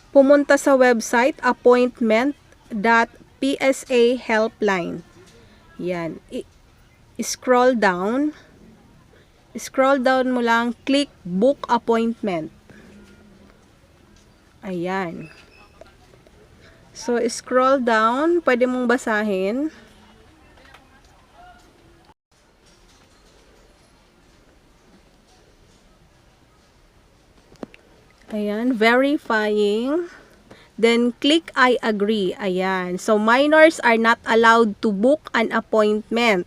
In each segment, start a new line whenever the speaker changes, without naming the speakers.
pumunta sa website appointment.psa helpline. Yan. Scroll down. Scroll down mo lang, click book appointment. Ayan. So, scroll down, pwede mong basahin. Ayan, verifying. Then, click I agree. Ayan. So, minors are not allowed to book an appointment.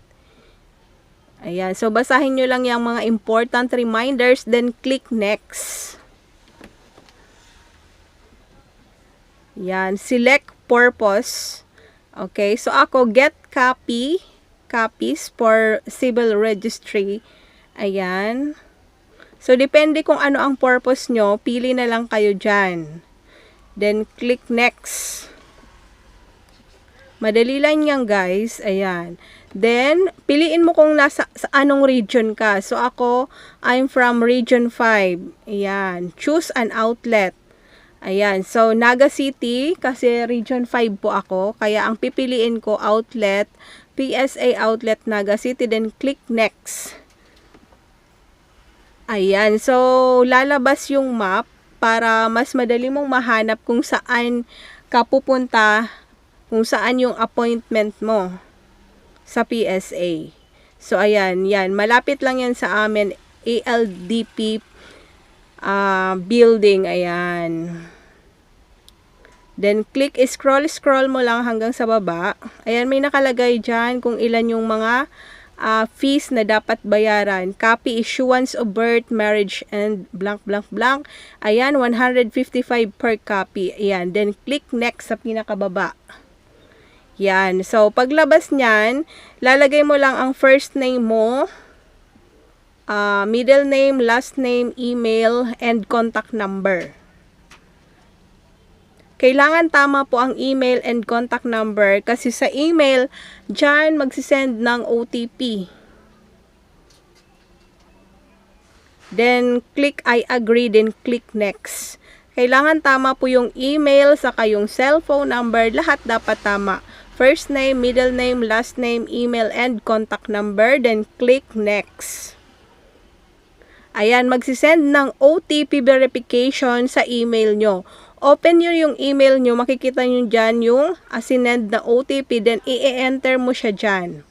Ayan. So, basahin nyo lang yung mga important reminders, then click next. Yan. Select purpose. Okay. So, ako, get copies for civil registry. Ayan. So, depende kung ano ang purpose nyo, pili na lang kayo dyan. Then, click next. Madali lang yan, guys. Ayan. Then, piliin mo kung sa anong region ka. So, ako, I'm from Region 5. Ayan. Choose an outlet. Ayan. So, Naga City, kasi Region 5 po ako. Kaya, ang pipiliin ko, outlet, PSA outlet Naga City. Then, click next. Ayan. So, lalabas yung map para mas madali mong mahanap kung saan ka pupunta, kung saan yung appointment mo sa PSA. So, ayan. Yan. Malapit lang yan sa amin. ALDP building. Ayan. Then, click, scroll mo lang hanggang sa baba. Ayan, may nakalagay dyan kung ilan yung mga fees na dapat bayaran. Copy, issuance of birth, marriage, and blank, blank, blank. Ayan, 155 per copy. Ayan, then click next sa pinakababa. Yan. So, paglabas nyan, lalagay mo lang ang first name mo, middle name, last name, email, and contact number. Kailangan tama po ang email and contact number kasi sa email, dyan magsisend ng OTP. Then, click I agree, then click next. Kailangan tama po yung email, saka yung cellphone number, lahat dapat tama. First name, middle name, last name, email, and contact number, then click next. Ayan, magsisend ng OTP verification sa email nyo. Open nyo yung email nyo, makikita nyo dyan yung sinend na OTP, then i-enter mo siya dyan.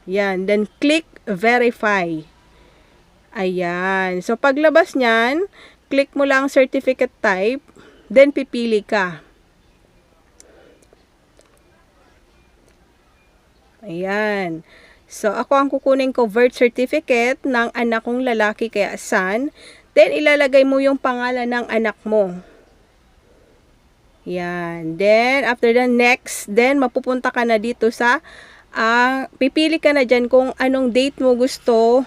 Yan, then click verify. Ayan, so paglabas nyan, click mo lang certificate type, then pipili ka. Ayan. So, ako ang kukunin ko birth certificate ng anak kong lalaki, kaya son. Then, ilalagay mo yung pangalan ng anak mo. Yan. Then, after the next, then, mapupunta ka na dito sa, pipili ka na dyan kung anong date mo gusto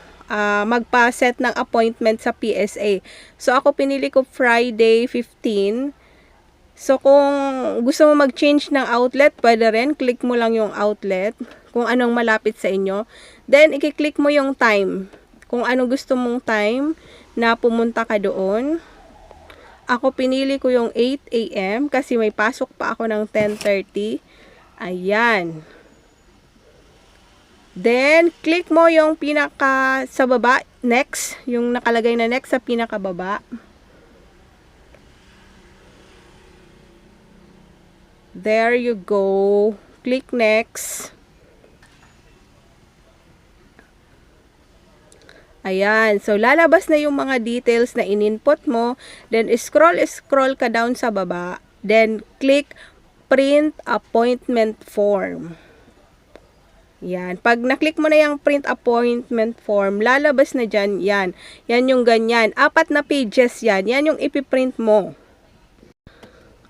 magpa-set ng appointment sa PSA. So, ako pinili ko Friday 15. So, kung gusto mo mag-change ng outlet, pwede rin. Click mo lang yung outlet, kung anong malapit sa inyo. Then, i-click mo yung time. Kung anong gusto mong time na pumunta ka doon. Ako pinili ko yung 8 AM kasi may pasok pa ako ng 10:30. Ayan. Then, click mo yung pinaka sa baba, next. Yung nakalagay na next sa pinakababa. There you go. Click next. Ayan. So, lalabas na yung mga details na in-input mo. Then, scroll ka down sa baba. Then, click print appointment form. Yan. Pag na-click mo na yung print appointment form, lalabas na dyan. Yan. Yan yung ganyan. 4 na pages yan. Yan yung ipiprint mo.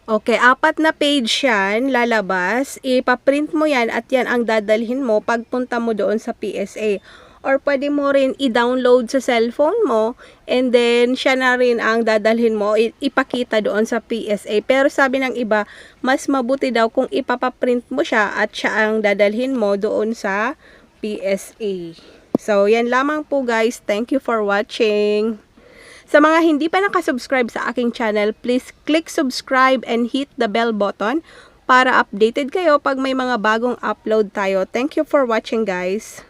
Okay, 4 na page yan, lalabas. Ipaprint mo yan at yan ang dadalhin mo pagpunta mo doon sa PSA. Or pwede mo rin i-download sa cellphone mo and then siya na rin ang dadalhin mo, ipakita doon sa PSA. Pero sabi ng iba, mas mabuti daw kung ipapaprint mo siya at siya ang dadalhin mo doon sa PSA. So, yan lamang po guys. Thank you for watching. Sa mga hindi pa nakasubscribe sa aking channel, please click subscribe and hit the bell button para updated kayo pag may mga bagong upload tayo. Thank you for watching, guys.